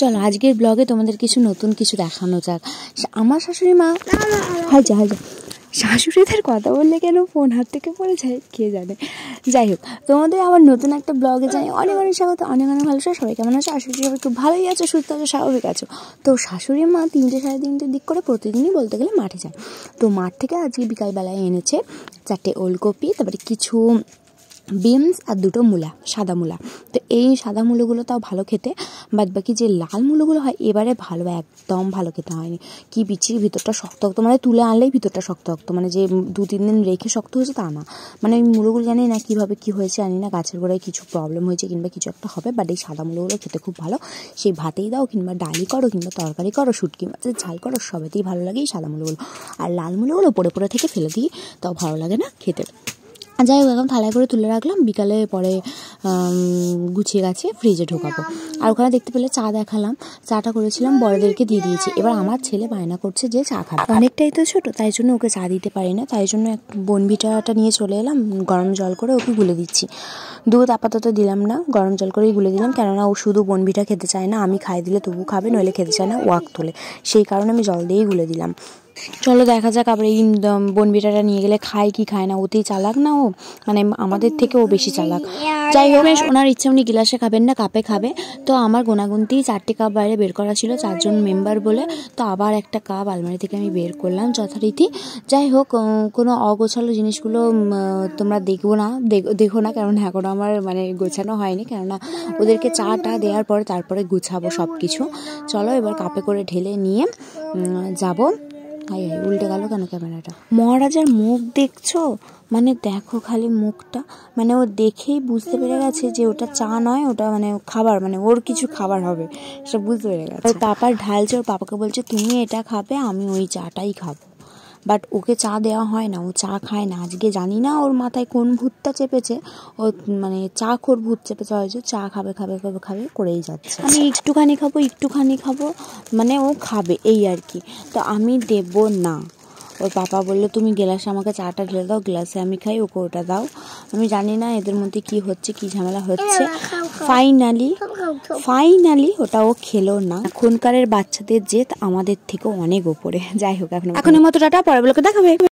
চলো আজকের ব্লগে তোমাদের কিছু নতুন কিছু দেখানো যাক। আমার শাশুড়ি মা শাশুড়িদের কথা বললে কেন ফোন হাত থেকে পড়ে যায় কে জানে। যাই হোক, তোমাদের আবার নতুন একটা ব্লগে জানি অনেক অনেক স্বাগত, অনেক অনেক ভালোবাসা। সবাই কেমন আছো? শাশুড়ি সবাই খুব ভালোই আছে, সুস্থ আছো, স্বাভাবিক আছো। তো শাশুড়ি মা 3টে সাড়ে 3টের দিক করে প্রতিদিনই বলতে গেলে মাঠে যায়। তো মাঠ থেকে আজকে বিকালবেলায় এনেছে 4টে ওলকপি, তারপরে কিছু বিনস আর 2টো মূলা, সাদা মূলা। তো এই সাদা মূলোগুলো তাও ভালো খেতে, বাদ বাকি যে লাল মূলোগুলো হয় এবারে ভালো, একদম ভালো খেতে হয়নি। কি বিচির, ভিতরটা শক্ত শক্ত, মানে তুলে আনলেই ভিতরটা শক্ত শক্ত, মানে যে 2-3 দিন রেখে শক্ত হয়েছে তা না। মানে এই মূলোগুলো জানি না কীভাবে কী হয়েছে, জানি না গাছের গোড়ায় কিছু প্রবলেম হয়েছে কিংবা কিছু একটা হবে, বাট এই সাদা মূলোগুলো খেতে খুব ভালো। সেই ভাতেই দাও কিংবা ডালি করো কিংবা তরকারি করো, শুটকি মাছের ঝাল করো, সবেতেই ভালো লাগে এই সাদা মূলোগুলো। আর লাল মূলোগুলো পড়ে পড়ে থেকে ফেলে দিই, তাও ভালো লাগে না খেতে। যাই হোক, এখন থালায় করে তুলে রাখলাম, বিকালে পরে গুছিয়ে গাছে ফ্রিজে ঢোকাবো। আর ওখানে দেখতে পেলে চা দেখালাম, চাটা করেছিলাম, বড়দেরকে দিয়ে দিয়েছি। এবার আমার ছেলে বায়না করছে যে চা খাবে, অনেকটাই তো ছোটো, তাই জন্য ওকে চা দিতে পারি না, তাই জন্য একটু বনভিটাটা নিয়ে চলে এলাম, গরম জল করে ওকে গুলে দিচ্ছি। দুধ আপাতত দিলাম না, গরম জল করেই গুলে দিলাম, কেননা ও শুধু বনভিটা খেতে চায় না, আমি খাই দিলে তবু খাবে, নইলে খেতে চায় না, ওয়াক তোলে, সেই কারণে আমি জল দিয়েই গুলে দিলাম। চলো দেখা যাক আবার এই বনভিটাটা নিয়ে গেলে খায় কি খায় না, ওতেই চালাক না ও, মানে আমাদের থেকে ও বেশি চালাক। যাই হোক, ওনার ইচ্ছা উনি গিলাসে খাবেন না, কাপে খাবে। তো আমার গোনাগুনতেই 4টে কাপ বাইরে বের করা ছিল, 4 জন মেম্বার বলে, তো আবার একটা কাপ আলমারি থেকে আমি বের করলাম যথারীতি। যাই হোক, কোনো অগোছালো জিনিসগুলো তোমরা দেখো না, কারণ এখনও আমার মানে গোছানো হয়নি, কেননা ওদেরকে চাটা দেওয়ার পরে তারপরে গুছাবো সব কিছু। চলো এবার কাপে করে ঢেলে নিয়ে যাবো। উল্টে গেল কেন ক্যামেরাটা? মহারাজার মুখ দেখছো, মানে দেখো খালি মুখটা, মানে ও দেখেই বুঝতে পেরে গেছে যে ওটা চা নয়, ওটা মানে খাবার, মানে ওর কিছু খাবার হবে, সব বুঝতে পেরে গেছে। ওর পাপা ঢালছে, ওর পাপাকে বলছে তুমি এটা খাবে, আমি ওই চাটাই খাবো, বাট ওকে চা দেওয়া হয় না, ও চা খায় না। আজকে জানি না ওর মাথায় কোন ভূতটা চেপেছে, ও মানে চা খোর ভূত চেপেছে হয়েছে, চা খাবে করেই যাচ্ছে। আমি একটুখানি খাবো, মানে ও খাবে এই আর কি। তো আমি দেব না, ওর পাপা বললো তুমি গ্লাসে আমাকে চাটা ঢেলে দাও, গ্লাসে আমি খাই, ওকে ওটা দাও। আমি জানি না এদের মধ্যে কি হচ্ছে, কি ঝামেলা হচ্ছে। ফাইনালি ওটা ও খেলো না। এখনকারের বাচ্চাদের জেদ আমাদের থেকেও অনেক ওপরে। যাই হোক, এখনের মতো টাটা, পরে ব্লগে দেখাবে।